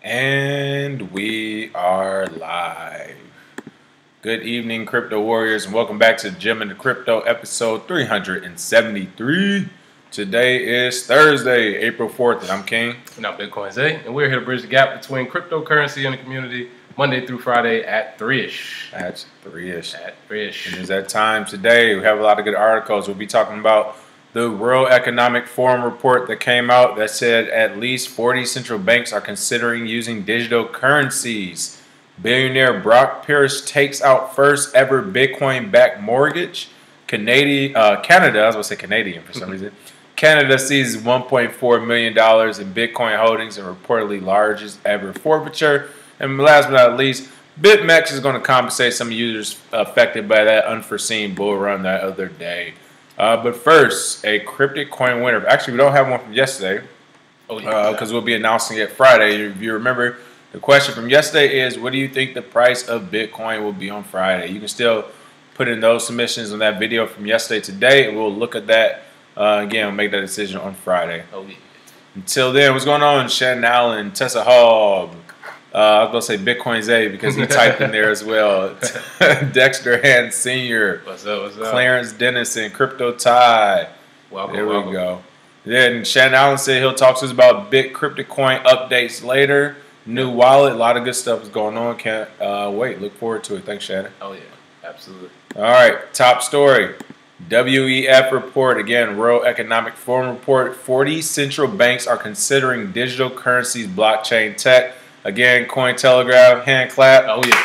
And we are live. Good evening, crypto warriors, and welcome back to Gem into Crypto episode 373. Today is Thursday, April 4th, and I'm King. And I'm Bitcoin Zay, and we're here to bridge the gap between cryptocurrency and the community Monday through Friday at 3-ish. At 3-ish. At 3-ish. And it's that time today. We have a lot of good articles. We'll be talking about the World Economic Forum report that came out that said at least 40 central banks are considering using digital currencies. Billionaire Brock Pierce takes out first ever Bitcoin-backed mortgage. Canada, I was going to say Canadian for some reason. Canada seizes $1.4 million in Bitcoin holdings and reportedly largest ever forfeiture. And last but not least, BitMEX is going to compensate some users affected by that unforeseen bull run that other day. But first, a cryptic coin winner. Actually, we don't have one from yesterday because we'll be announcing it Friday. If you remember, the question from yesterday is, what do you think the price of Bitcoin will be on Friday? You can still put in those submissions on that video from yesterday today, and we'll look at that again. We'll make that decision on Friday. Until then, what's going on? Shannon Allen, Tessa Hall. I was going to say Bitcoin Zay because he typed in there as well. Dexter Hand Sr. What's up? Clarence Dennison, Crypto Ty. Welcome. There we go. Then Shannon Allen said he'll talk to us about Cryptic Coin updates later. New wallet, a lot of good stuff is going on. Can't wait. Look forward to it. Thanks, Shannon. Oh, yeah. Absolutely. All right. Top story. WEF report. Again, World Economic Forum report. 40 central banks are considering digital currencies blockchain tech. Again, Cointelegraph, hand clap. Oh, yeah.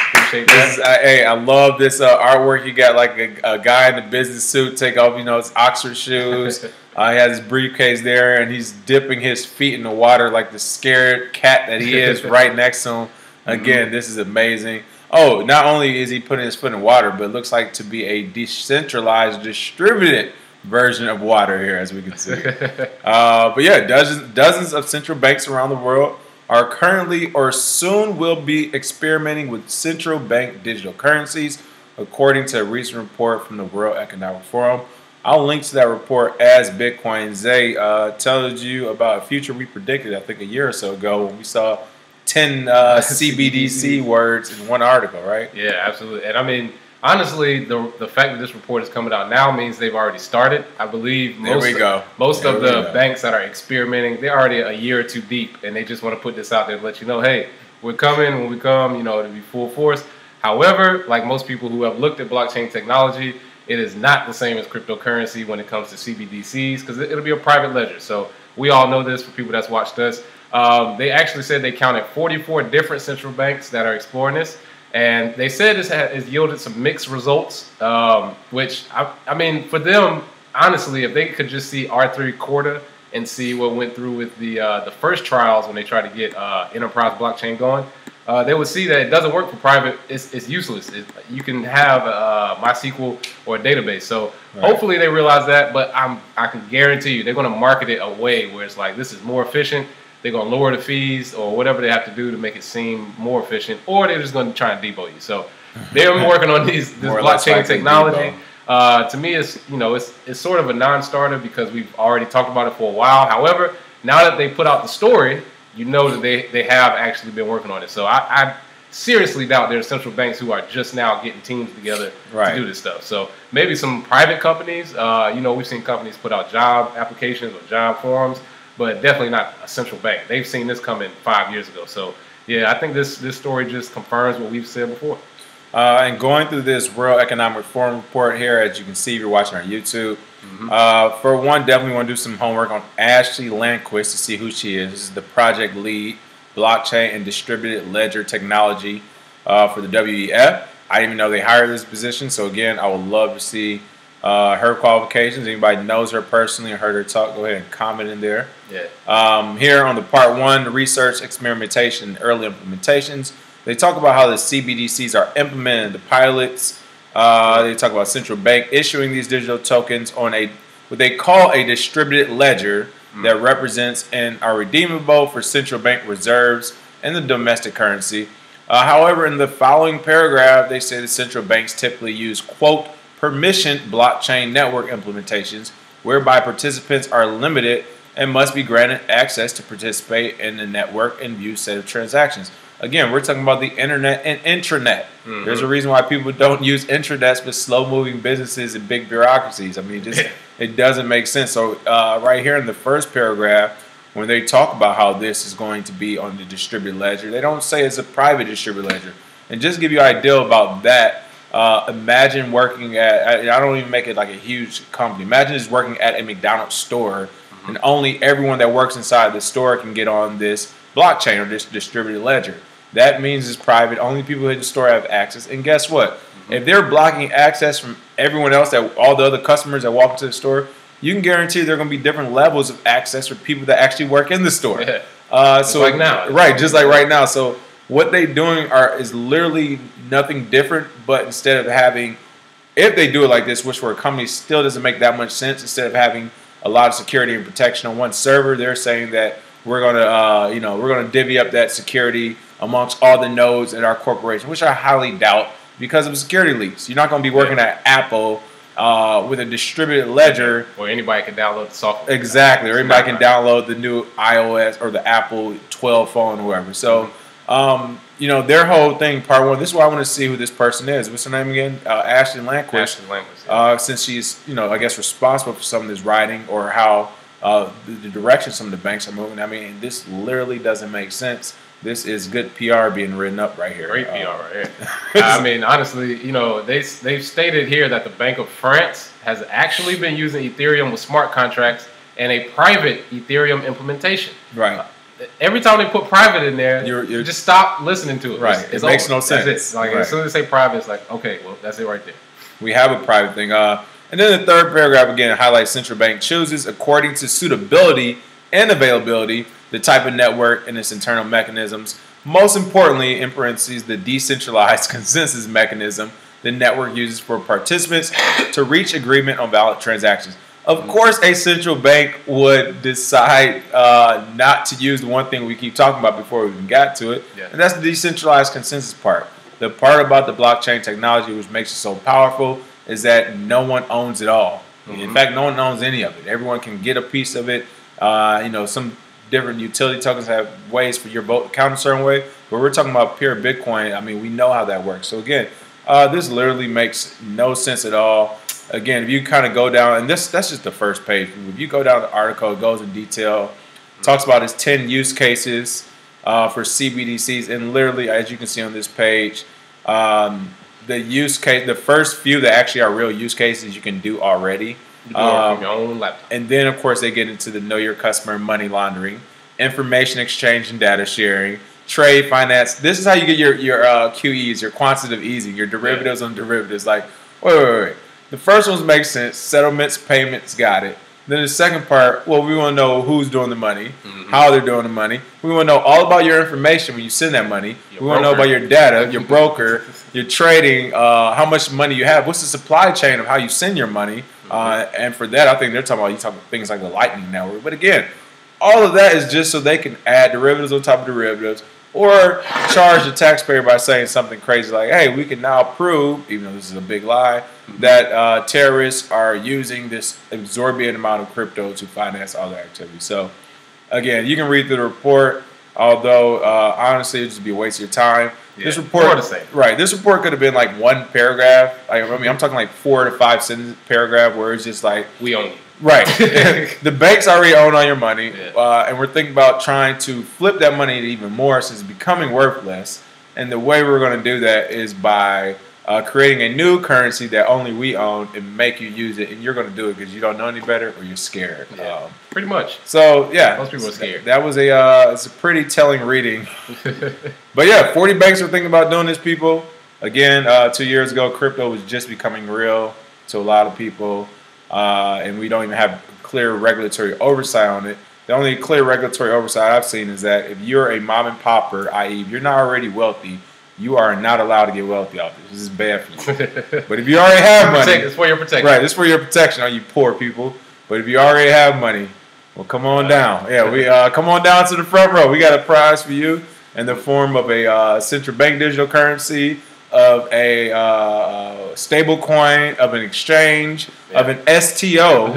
Appreciate that. Hey, I love this artwork. You got like a guy in a business suit take off, his Oxford shoes. He has his briefcase there, and he's dipping his feet in the water like the scared cat that he is right next to him. Again, this is amazing. Oh, not only is he putting his foot in water, but it looks like to be a decentralized, distributed version of water here, as we can see. But yeah, dozens of central banks around the world are currently or soon will be experimenting with central bank digital currencies, according to a recent report from the World Economic Forum. I'll link to that report as Bitcoin Zay tells you about a future we predicted, I think, a year or so ago when we saw 10 CBDC words in one article, right? Yeah, absolutely. And I mean, honestly, the fact that this report is coming out now means they've already started. I believe most of the banks that are experimenting, they're already a year or two deep, and they just want to put this out there and let you know, hey, we're coming. When we come, it'll be full force. However, like most people who have looked at blockchain technology, it is not the same as cryptocurrency when it comes to CBDCs because it'll be a private ledger. So we all know this for people that's watched us. They actually said they counted 44 different central banks that are exploring this. And they said this has yielded some mixed results, which, I mean, for them, honestly, if they could just see R3 Corda and see what went through with the first trials when they tried to get enterprise blockchain going, they would see that it doesn't work for private. It's useless. You can have MySQL or a database. So hopefully they realize that, but I can guarantee you they're going to market it a way where it's like, this is more efficient. They're going to lower the fees or whatever they have to do to make it seem more efficient, or they're just going to try and debo you. So they're working on this blockchain technology. To me, it's sort of a non-starter because we've already talked about it for a while. However, now that they put out the story, you know that they have actually been working on it. So I seriously doubt there's central banks who are just now getting teams together to do this stuff. So maybe some private companies. We've seen companies put out job applications or job forms, but definitely not a central bank. They've seen this coming 5 years ago. So, yeah, I think this story just confirms what we've said before. And going through this World Economic Forum report here, as you can see if you're watching our YouTube, for one, definitely want to do some homework on Ashley Landquist to see who she is. This is the project lead, blockchain and distributed ledger technology for the WEF. I didn't even know they hired this position. So, again, I would love to see her qualifications. Anybody knows her personally or heard her talk, go ahead and comment in there. Yeah. Here on the part one, the research, experimentation, and early implementations, they talk about how the CBDCs are implemented, the pilots. They talk about central bank issuing these digital tokens on what they call a distributed ledger that represents and are redeemable for central bank reserves and the domestic currency. However, in the following paragraph, they say the central banks typically use, quote, permissioned blockchain network implementations, whereby participants are limited and must be granted access to participate in the network and view set of transactions. Again, we're talking about the internet and intranet. There's a reason why people don't use intranets with slow-moving businesses and big bureaucracies. I mean, it doesn't make sense. So right here in the first paragraph, when they talk about how this is going to be on the distributed ledger, they don't say it's a private distributed ledger. And just to give you an idea about that, imagine working at, I don't even make it like a huge company. Imagine just working at a McDonald's store, and only everyone that works inside the store can get on this blockchain or this distributed ledger. That means it's private. Only people in the store have access. And guess what? If they're blocking access from everyone else, that all the other customers that walk into the store, you can guarantee there are going to be different levels of access for people that actually work in the store. So like now. Right, just like right now. So what they're doing is literally nothing different, but instead of having, if they do it like this, which for a company still doesn't make that much sense, instead of having a lot of security and protection on one server, they're saying that we're going to, we're going to divvy up that security amongst all the nodes in our corporation, which I highly doubt because of security leaks. You're not going to be working at Apple with a distributed ledger. Or anybody can download the software. Exactly. Or anybody can download the new iOS or the Apple 12 phone or whatever. So, their whole thing, part one, this is why I want to see who this person is. What's her name again? Ashley Landquist. Ashley Landquist, yeah. Since she's, I guess responsible for some of this writing or how the direction some of the banks are moving. I mean, this literally doesn't make sense. This is good PR being written up right here. Great PR right here. I mean, honestly, they've stated here that the Bank of France has actually been using Ethereum with smart contracts and a private Ethereum implementation. Right. Every time they put private in there, you just stop listening to it. Right. It makes no sense. Like, as soon as they say private, it's like, okay, well, that's it right there. We have a private thing. And then the third paragraph, again, highlights central bank chooses according to suitability and availability the type of network and its internal mechanisms. Most importantly, in parentheses, the decentralized consensus mechanism the network uses for participants to reach agreement on valid transactions. Of course, a central bank would decide not to use the one thing we keep talking about before we even got to it, and that's the decentralized consensus part. The part about the blockchain technology which makes it so powerful is that no one owns it all. In fact, no one owns any of it. Everyone can get a piece of it. Some different utility tokens have ways for your vote to count a certain way, but we're talking about pure Bitcoin. I mean, we know how that works. So again, this literally makes no sense at all. Again, if you kind of go down, and that's just the first page. If you go down the article, it goes in detail, talks about its 10 use cases for CBDCs, and literally, as you can see on this page, the use case, the first few that actually are real use cases, you can do already. You do it from your own laptop. And then, of course, they get into the know your customer, money laundering, information exchange and data sharing, trade finance. This is how you get your QEs, your quantitative easing, your derivatives on derivatives. Like, wait. The first ones make sense. Settlements, payments, got it. Then the second part, well, we want to know who's doing the money, how they're doing the money. We want to know all about your information when you send that money. We want to know about your data, your broker, your trading, how much money you have. What's the supply chain of how you send your money? And for that, I think they're talking about things like the Lightning Network. But again, all of that is just so they can add derivatives on top of derivatives or charge the taxpayer by saying something crazy like, hey, we can now prove, even though this is a big lie, that terrorists are using this exorbitant amount of crypto to finance all their activities. So, again, you can read through the report, although, honestly, it would just be a waste of your time. Yeah, this report, this report could have been like one paragraph. I'm talking like 4 to 5 sentence paragraph where it's just like, we own you. Right. The banks already own all your money, and we're thinking about trying to flip that money to even more since it's becoming worthless. And the way we're going to do that is by creating a new currency that only we own and make you use it. And you're going to do it because you don't know any better or you're scared. Yeah, pretty much. So, yeah. Most people are scared. That was it's a pretty telling reading. But, yeah, 40 banks are thinking about doing this, people. Again, 2 years ago, crypto was just becoming real to a lot of people. And we don't even have clear regulatory oversight on it. The only clear regulatory oversight I've seen is that if you're a mom and popper, i.e. if you're not already wealthy, you are not allowed to get wealthy out there. This is bad for you. But if you already have money... It's for your protection. Right, it's for your protection, all you poor people. But if you already have money, well, come on down. Yeah, we come on down to the front row. We got a prize for you in the form of a central bank digital currency, of a stable coin, of an exchange, of an STO.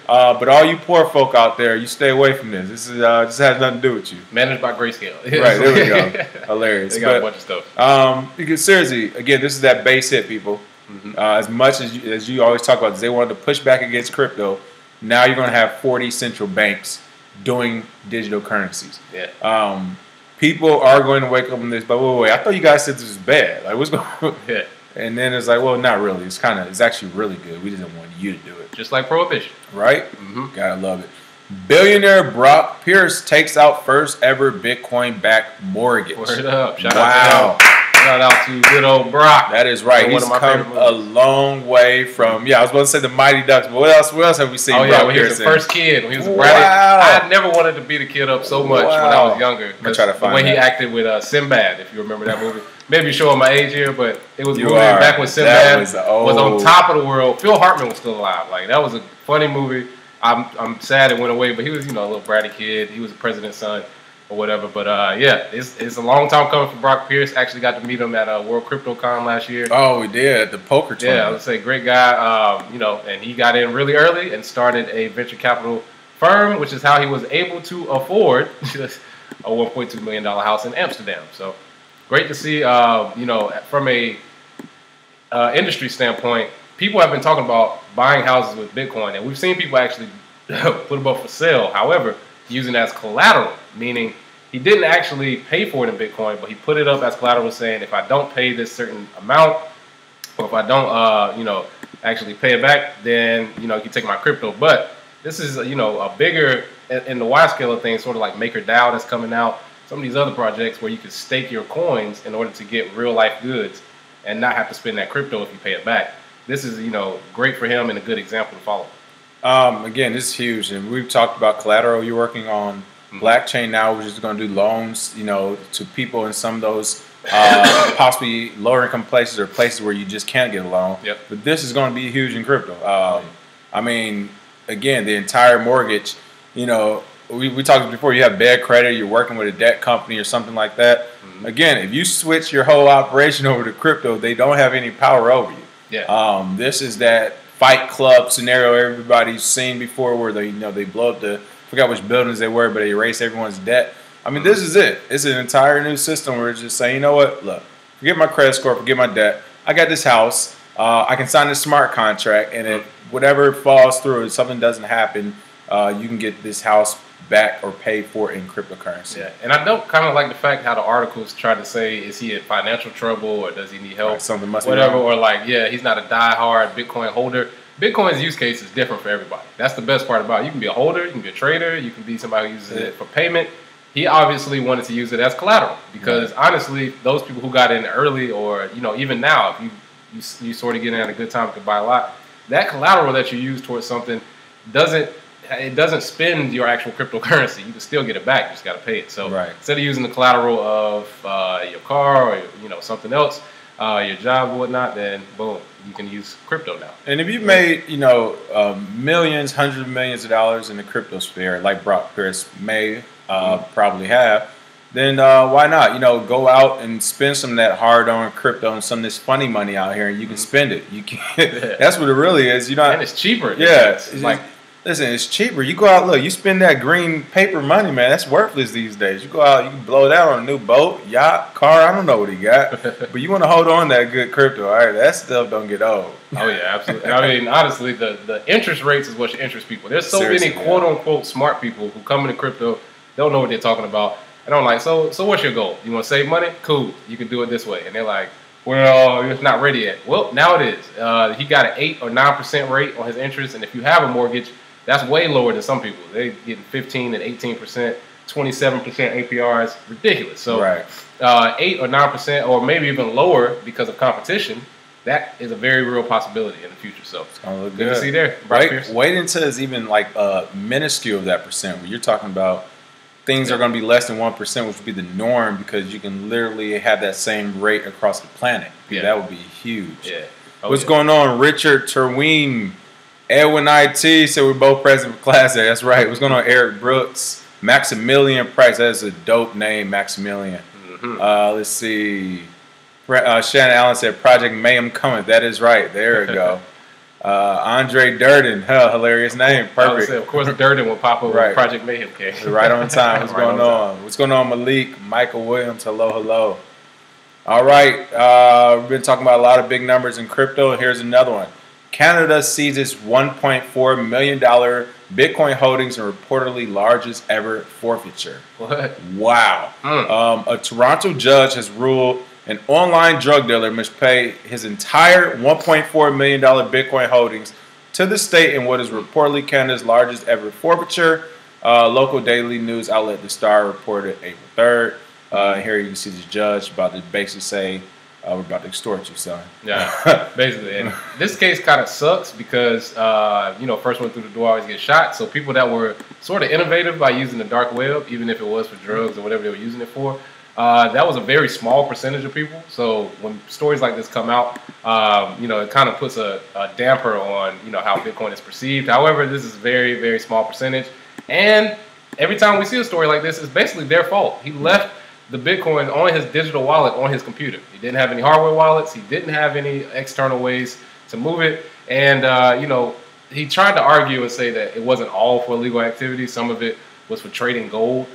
But all you poor folk out there, you stay away from this. This has nothing to do with you. Managed by Grayscale. Right, there we go. Hilarious. They got a bunch of stuff. Because seriously, again, this is that base hit, people. As much as you always talk about, they wanted to push back against crypto. Now you're going to have 40 central banks doing digital currencies. Yeah. People are going to wake up on this, but wait, I thought you guys said this was bad. Like, what's going on? Yeah. And then it's like, well, not really. It's actually really good. We just didn't want you to do it. Just like Prohibition. Right? Gotta love it. Billionaire Brock Pierce takes out first ever Bitcoin-backed mortgage. Word up. Shout out to him. Shout out to good old Brock. That is right. He's come a long way from, I was about to say the Mighty Ducks, but what else have we seen? When he was the first kid. When he was a bratty. I never wanted to beat a kid up so much when I was younger. I'm try to find the way he acted with Sinbad, if you remember that movie. Maybe showing my age here, but it was a movie back when Sinbad was on top of the world. Phil Hartman was still alive. Like, that was a funny movie. I'm sad it went away, but he was, a little bratty kid. He was the president's son or whatever. But it's a long time coming for Brock Pierce. Actually got to meet him at World CryptoCon last year. Oh, we did, the poker tournament. Yeah, I would say great guy. And he got in really early and started a venture capital firm, which is how he was able to afford a $1.2 million house in Amsterdam. So great to see. From a industry standpoint, people have been talking about buying houses with Bitcoin, and we've seen people actually put them up for sale. However, using it as collateral, meaning he didn't actually pay for it in Bitcoin, but he put it up as collateral, saying if I don't pay this certain amount, or if I don't, actually pay it back, then you can take my crypto. But this is a bigger in the wide scale of things, sort of like MakerDAO that's coming out. Some of these other projects where you can stake your coins in order to get real life goods and not have to spend that crypto if you pay it back. This is great for him and a good example to follow. Again, this is huge, and we've talked about collateral. You're working on blockchain now, which is going to do loans, to people in some of those possibly lower income places or places where you just can't get a loan. Yep. But this is going to be huge in crypto. I mean, again, the entire mortgage. We talked before. You have bad credit. You're working with a debt company or something like that. Again, if you switch your whole operation over to crypto, they don't have any power over you. Yeah. This is that Fight Club scenario everybody's seen before, where they blow up I forgot which buildings they were, but they erase everyone's debt. I mean, this is it. It's an entire new system where it's just saying, you know what? Look, forget my credit score, forget my debt. I got this house. I can sign this smart contract, and if whatever falls through, if something doesn't happen, you can get this house back or pay for in cryptocurrency. Yeah, and I don't kind of like the fact how the articles try to say, is he in financial trouble or does he need help? Right, something must whatever, be wrong. or he's not a die-hard Bitcoin holder. Bitcoin's use case is different for everybody. That's the best part about it. You can be a holder, you can be a trader, you can be somebody who uses it for payment. He obviously wanted to use it as collateral because honestly, those people who got in early, or even now, if you sort of get in at a good time to buy a lot, that collateral that you use towards something doesn't spend your actual cryptocurrency. You can still get it back. You just got to pay it. So instead of using the collateral of your car or something else, your job or whatnot, then boom, you can use crypto now. And if you've made millions, hundreds of millions of dollars in the crypto sphere, like Brock Pierce may probably have, then why not? Go out and spend some of that hard-earned crypto and some of this funny money out here, and you can spend it. You can. That's what it really is. And it's cheaper. Yeah, it's like. Listen, it's cheaper. You go out, look, you spend that green paper money, man. That's worthless these days. You go out, you can blow it out on a new boat, yacht, car. I don't know what he got. But you want to hold on to that good crypto. All right, that stuff don't get old. Oh, yeah, absolutely. I mean, honestly, the interest rates is what should interest people. There's so many quote-unquote smart people who come into crypto, don't know what they're talking about. And I'm like, so what's your goal? You want to save money? Cool. You can do it this way. And they're like, well, it's not ready yet. Well, now it is. He got an 8 or 9% rate on his interest. And if you have a mortgage, that's way lower than some people. They're getting 15 and 18%, 27% APRs. Ridiculous. So 8 or 9%, or maybe even lower because of competition, that is a very real possibility in the future. So it's gonna look good to see there. Wait until it's even like a minuscule of that percent, where you're talking about things are going to be less than 1%, which would be the norm, because you can literally have that same rate across the planet. Yeah. That would be huge. Yeah. What's going on? Richard Terween, Edwin IT said we're both present for class there. That's right. What's going on? Eric Brooks, Maximilian Price. That's a dope name, Maximilian. Let's see. Shannon Allen said, Project Mayhem coming. That is right. There we go. Andre Durden, hilarious name, perfect. Of course, Durden will pop up when Project Mayhem came. Right on time. What's going on? What's going on, Malik? Michael Williams, hello. All right, we've been talking about a lot of big numbers in crypto. Here's another one. Canada seizes $1.4 million Bitcoin holdings and reportedly largest ever forfeiture. What? Wow. A Toronto judge has ruled an online drug dealer must pay his entire $1.4 million Bitcoin holdings to the state in what is reportedly Canada's largest ever forfeiture. Local daily news outlet The Star reported April 3rd. Here you can see the judge about to basically say, we're about to extort you, son. Yeah, basically. And this case kind of sucks because, first one through the door always gets shot. So people that were sort of innovative by using the dark web, even if it was for drugs or whatever they were using it for, that was a very small percentage of people. So when stories like this come out, it kind of puts a damper on, how Bitcoin is perceived. However, this is a very, very small percentage. And every time we see a story like this, it's basically their fault. He left the Bitcoin on his digital wallet on his computer. He didn't have any hardware wallets. He didn't have any external ways to move it. And, he tried to argue and say that it wasn't all for illegal activity. Some of it was for trading gold.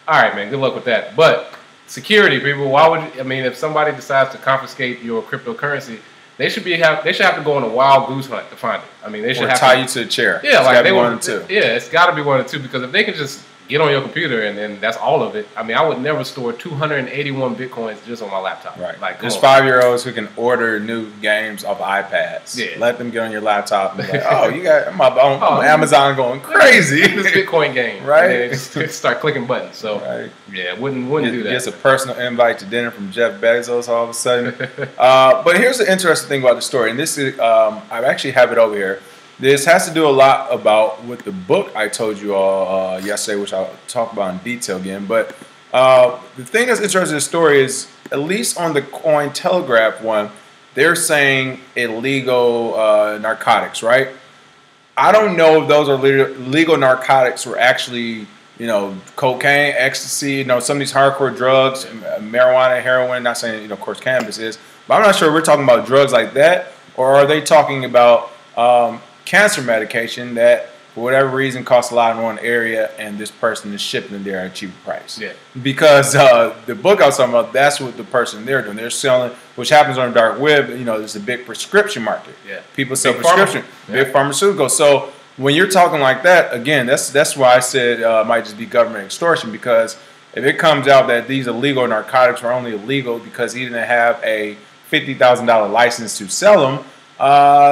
All right, man, good luck with that. But security, people, why would if somebody decides to confiscate your cryptocurrency, they should have to go on a wild goose hunt to find it. They should tie you to a chair. Yeah, like they want to. Yeah, it's got to be one or two, because if they can just get on your computer and then that's all of it. I would never store 281 Bitcoins just on my laptop. Right. Like, there's 5-year-olds who can order new games off iPads. Yeah. Let them get on your laptop and be like, oh, you got on Amazon going crazy. This Bitcoin game. Right. And then just start clicking buttons. So yeah, wouldn't do that. Gets a personal invite to dinner from Jeff Bezos all of a sudden. But here's the interesting thing about the story, and this is I actually have it over here. This has to do a lot about with the book I told you all yesterday, which I'll talk about in detail again. But the thing that's interesting in the story is, at least on the Cointelegraph one, they're saying illegal narcotics, right? I don't know if those are legal narcotics or actually, cocaine, ecstasy, some of these hardcore drugs, marijuana, heroin, not saying, of course, cannabis is. But I'm not sure we're talking about drugs like that, or are they talking about cancer medication that for whatever reason costs a lot in one area and this person is shipping it there at a cheaper price. Yeah. Because the book I was talking about, that's what the person they're doing. They're selling, which happens on the dark web, there's a big prescription market. Yeah. People sell prescription, big pharmaceutical. So when you're talking like that, again, that's why I said it might just be government extortion, because if it comes out that these illegal narcotics are only illegal because he didn't have a $50,000 license to sell them,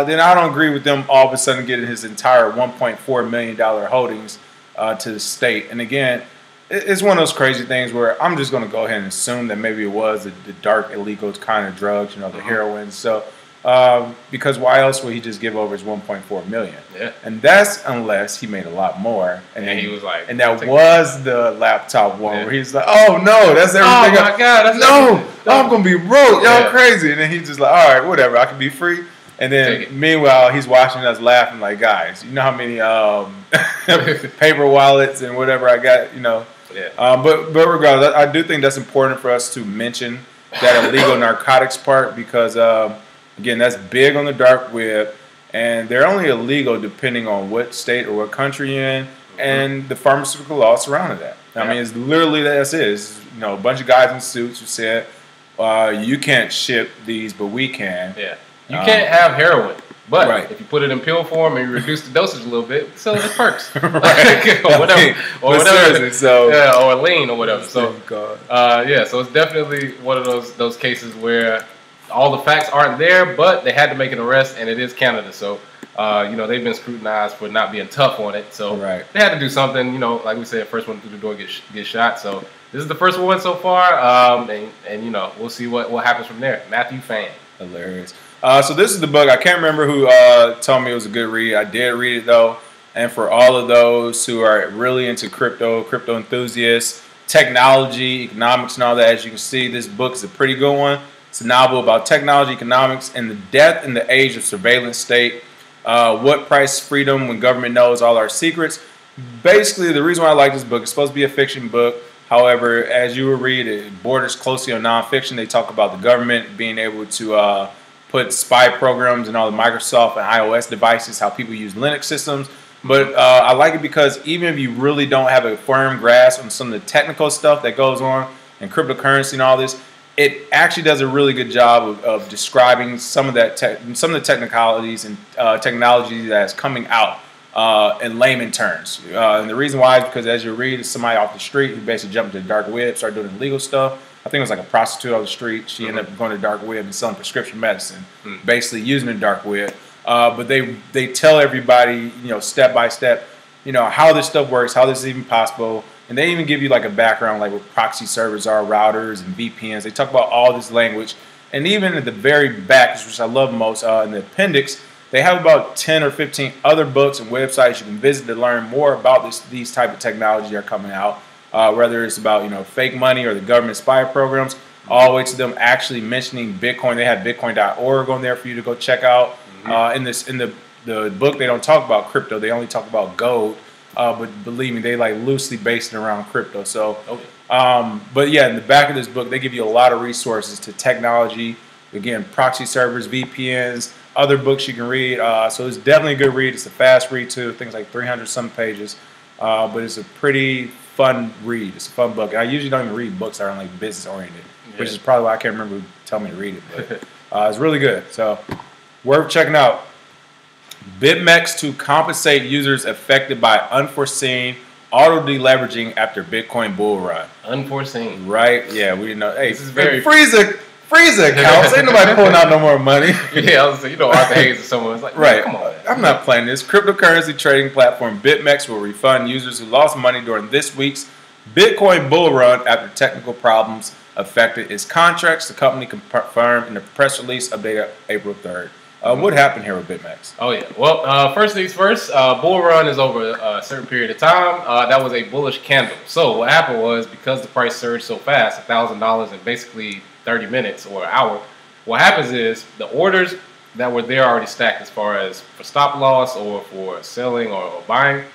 then I don't agree with them all of a sudden getting his entire $1.4 million holdings to the state. And again, it's one of those crazy things where I'm just going to go ahead and assume that maybe it was the dark illegal kind of drugs, the heroin. So because why else would he just give over his $1.4 million? Yeah. And that's unless he made a lot more. And then he was like, and that was the laptop one where he's like, oh no, that's everything. Oh my God, that's I'm going to be broke. Y'all crazy. And then he's just like, all right, whatever, I can be free. And then, meanwhile, he's watching us laughing like, guys, you know how many paper wallets and whatever I got, Yeah. But regardless, I do think that's important for us to mention that illegal narcotics part because, again, that's big on the dark web. And they're only illegal depending on what state or what country you're in and the pharmaceutical law surrounding that. It's literally that's it. It's, a bunch of guys in suits who said, you can't ship these, but we can. Yeah. You can't have heroin, but if you put it in pill form and you reduce the dosage a little bit, sell it as perks, or whatever, or lean or whatever. So, so it's definitely one of those cases where all the facts aren't there, but they had to make an arrest, and it is Canada, so they've been scrutinized for not being tough on it. So they had to do something. Like we said, first one through the door get shot. So this is the first one so far, and we'll see what happens from there. Matthew Fan, hilarious. So this is the book. I can't remember who told me it was a good read. I did read it, though. And for all of those who are really into crypto enthusiasts, technology, economics, and all that, as you can see, this book is a pretty good one. It's a novel about technology, economics, and the death and the age of surveillance state. What price freedom when government knows all our secrets. Basically, the reason why I like this book, it's supposed to be a fiction book. However, as you will read, it borders closely on nonfiction. They talk about the government being able to put spy programs in all the Microsoft and iOS devices, how people use Linux systems. But I like it because even if you really don't have a firm grasp on some of the technical stuff that goes on in cryptocurrency and all this, it actually does a really good job of describing some of that some of the technicalities and technology that is coming out in layman terms. And the reason why is because as you read, it's somebody off the street who basically jumped to the dark web, started doing illegal stuff. I think it was like a prostitute on the street. She ended up going to the dark web and selling prescription medicine, basically using the dark web. But they tell everybody, step by step, how this stuff works, how this is even possible. And they even give you like a background, like what proxy servers are, routers and VPNs. They talk about all this language. And even at the very back, which I love most, in the appendix, they have about 10 or 15 other books and websites you can visit to learn more about these type of technology that are coming out. Whether it's about, fake money or the government spy programs, all the way to them actually mentioning Bitcoin. They have bitcoin.org on there for you to go check out. In the book, they don't talk about crypto. They only talk about gold. But believe me, they like loosely based it around crypto. So, but yeah, in the back of this book, they give you a lot of resources to technology. Again, proxy servers, VPNs, other books you can read. So it's definitely a good read. It's a fast read too. Things like 300 some pages. But it's a pretty fun read. It's a fun book. I usually don't even read books that are like business oriented, which is probably why I can't remember who told me to read it. But it's really good. So worth checking out. BitMEX to compensate users affected by unforeseen auto deleveraging after Bitcoin bull run. Unforeseen. Right? Yeah, we didn't know. Hey, this is very freeze accounts. Ain't nobody pulling out no more money. Yeah, I was saying, Arthur Hayes or someone was like, right. Come on, man. I'm not playing this. Cryptocurrency trading platform BitMEX will refund users who lost money during this week's Bitcoin bull run after technical problems affected its contracts. The company confirmed in a press release updated April 3rd. What happened here with BitMEX? Oh, yeah. Well, first things first, bull run is over a certain period of time. That was a bullish candle. So what happened was because the price surged so fast, $1,000 in basically 30 minutes or an hour, what happens is the orders that were there already stacked as far as for stop loss or for selling or buying,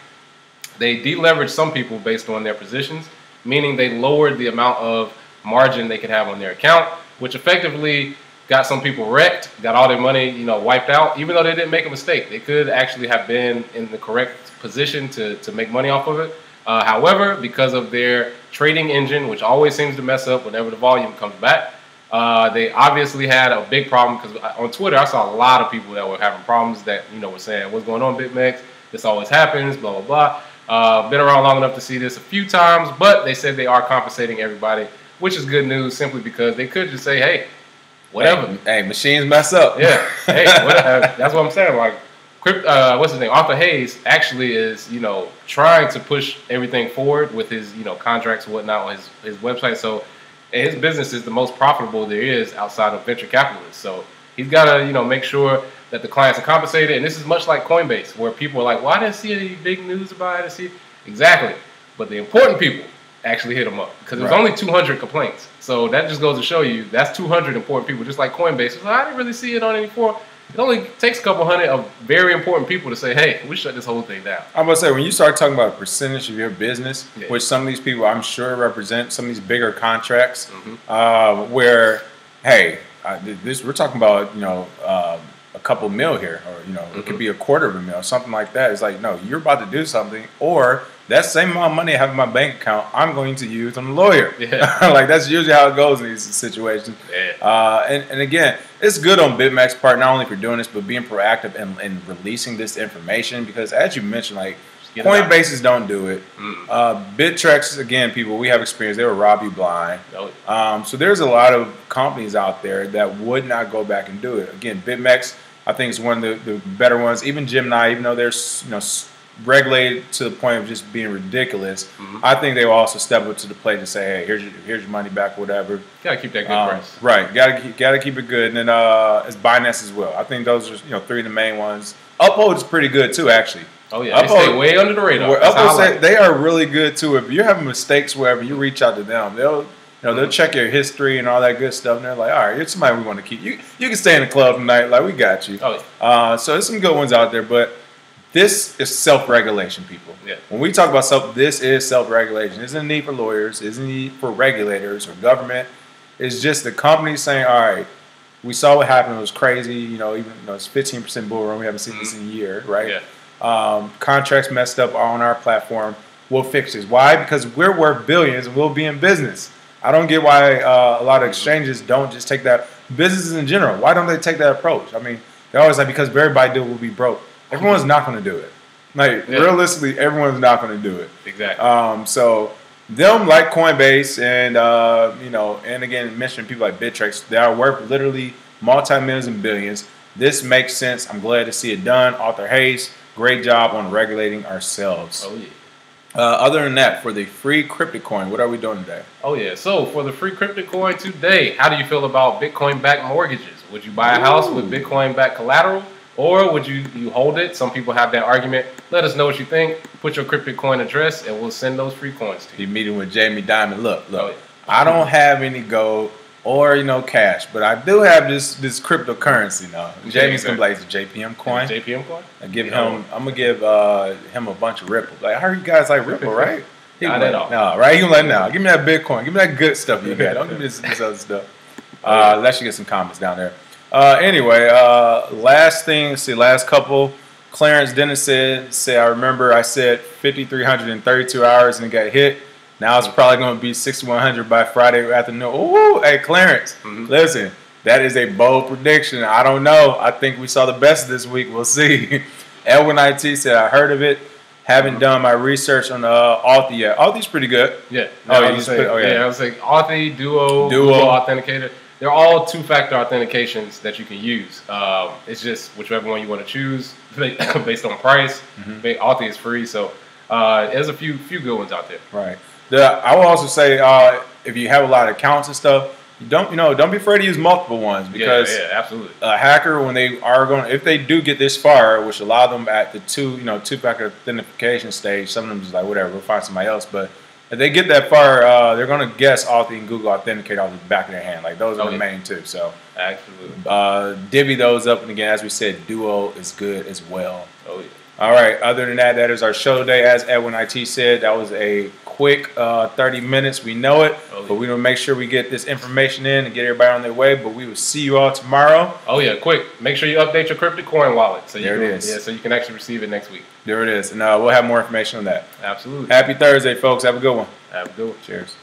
they deleveraged some people based on their positions, meaning they lowered the amount of margin they could have on their account, which effectively got some people wrecked, got all their money, wiped out, even though they didn't make a mistake. They could actually have been in the correct position to make money off of it. However, because of their trading engine, which always seems to mess up whenever the volume comes back, they obviously had a big problem because on Twitter, I saw a lot of people that were having problems that, were saying, what's going on, BitMEX? This always happens, blah, blah, blah. Been around long enough to see this a few times, but they said they are compensating everybody, which is good news simply because they could just say, hey, whatever. Hey, machines mess up. Yeah. Hey, that's what I'm saying. Like, what's his name? Arthur Hayes actually is, trying to push everything forward with his, contracts and whatnot on his website. So his business is the most profitable there is outside of venture capitalists. So he's got to, make sure that the clients are compensated. And this is much like Coinbase, where people are like, well, I didn't see any big news about it. Exactly. But the important people actually hit them up because there was only 200 complaints. So that just goes to show you that's 200 important people, just like Coinbase. So I didn't really see it on any forum. It only takes a couple hundred of very important people to say, hey, we shut this whole thing down. I'm going to say, when you start talking about a percentage of your business, which some of these people I'm sure represent some of these bigger contracts, where, hey, we're talking about, a couple mil here, or, it could be $250,000, something like that. It's like, no, you're about to do something, or that same amount of money I have in my bank account, I'm going to use on the lawyer. Yeah. Like, that's usually how it goes in these situations. Yeah. And again, it's good on BitMEX part, not only for doing this, but being proactive and releasing this information, because as you mentioned, like, Coinbases don't do it. BitTrex, again, people, we have experience. They will rob you blind. So there's a lot of companies out there that would not go back and do it. Again, BitMEX, I think, is one of the better ones. Even Gemini, even though they're regulated to the point of just being ridiculous, I think they will also step up to the plate and say, hey, here's your money back, whatever. Gotta keep that good price. Right. Gotta keep it good. And then it's Binance as well. I think those are three of the main ones. Uphold is pretty good too, actually. Oh yeah, they stay way under the radar. Uphold, they are really good too. If you're having mistakes wherever, you reach out to them. They'll check your history and all that good stuff. And they're like, all right, you're somebody we want to keep. You can stay in the club tonight. Like, we got you. Oh yeah. So there's some good ones out there, but this is self-regulation, people. Yeah. When we talk about this is self-regulation. Isn't a need for lawyers. Isn't a need for regulators or government. It's just the company saying, all right, we saw what happened. It was crazy. You know, even though it's 15% bull run, we haven't seen this in a year, right? Yeah. Contracts messed up on our platform. We'll fix this. Why? Because we're worth billions and we'll be in business. I don't get why a lot of exchanges don't just take that. Businesses in general, why don't they take that approach? I mean, they're always like, because if everybody do it, we'll be broke. Everyone's not going to do it. Like, realistically, everyone's not going to do it. Exactly. So them, like Coinbase and, you know, and again, mentioning people like BitMEX, they are worth literally multi-millions and billions. This makes sense. I'm glad to see it done. Arthur Hayes, great job on regulating ourselves. Oh, yeah. Other than that, for the free crypto coin, what are we doing today? Oh, yeah. So for the free crypto coin today, how do you feel about Bitcoin-backed mortgages? Would you buy a house with Bitcoin-backed collateral? Or would you hold it? Some people have that argument. Let us know what you think. Put your crypto coin address, and we'll send those free coins to you. Be meeting with Jamie Dimon. Look. Oh, yeah. I don't have any gold or, you know, cash, but I do have this cryptocurrency now. Jamie's gonna be like, it's a JPM coin. JPM coin. I'm gonna give him a bunch of Ripple. Like, I heard you guys like Ripple, right? Not at all. No, right? You like, no, give me that Bitcoin. Give me that good stuff you got. Don't give me this other stuff. Let's get some comments down there. Anyway, last thing. Let's see, last couple. Clarence Dennis said, I remember I said 5,300 in 32 hours and it got hit. Now it's probably going to be 6,100 by Friday afternoon. Ooh, hey, Clarence, listen, that is a bold prediction. I don't know. I think we saw the best this week. We'll see. Edwin IT said, I heard of it. Haven't done my research on Authy yet. Authy's pretty good. Yeah. I was saying Authy, Duo Authenticator. They're all two-factor authentications that you can use. It's just whichever one you want to choose based on price. Authy is free, so there's a few good ones out there. Right. I will also say if you have a lot of accounts and stuff, don't be afraid to use multiple ones because absolutely. A hacker, when they are going, if they do get this far, which a lot of them at the two-factor authentication stage, some of them just like whatever, we'll find somebody else, but. If they get that far, they're going to guess Authy and Google Authenticate off the back of their hand. Like, those are the main two. So, absolutely. Divvy those up. And again, as we said, Duo is good as well. Oh, yeah. All right. Other than that, that is our show today. As Edwin IT said, that was a quick 30 minutes. We know it. Oh, yeah. But we will make sure we get this information in and get everybody on their way. But we will see you all tomorrow. Oh, yeah. Quick. Make sure you update your crypto coin wallet. So there it is. Yeah, so you can actually receive it next week. There it is. And we'll have more information on that. Absolutely. Happy Thursday, folks. Have a good one. Have a good one. Cheers.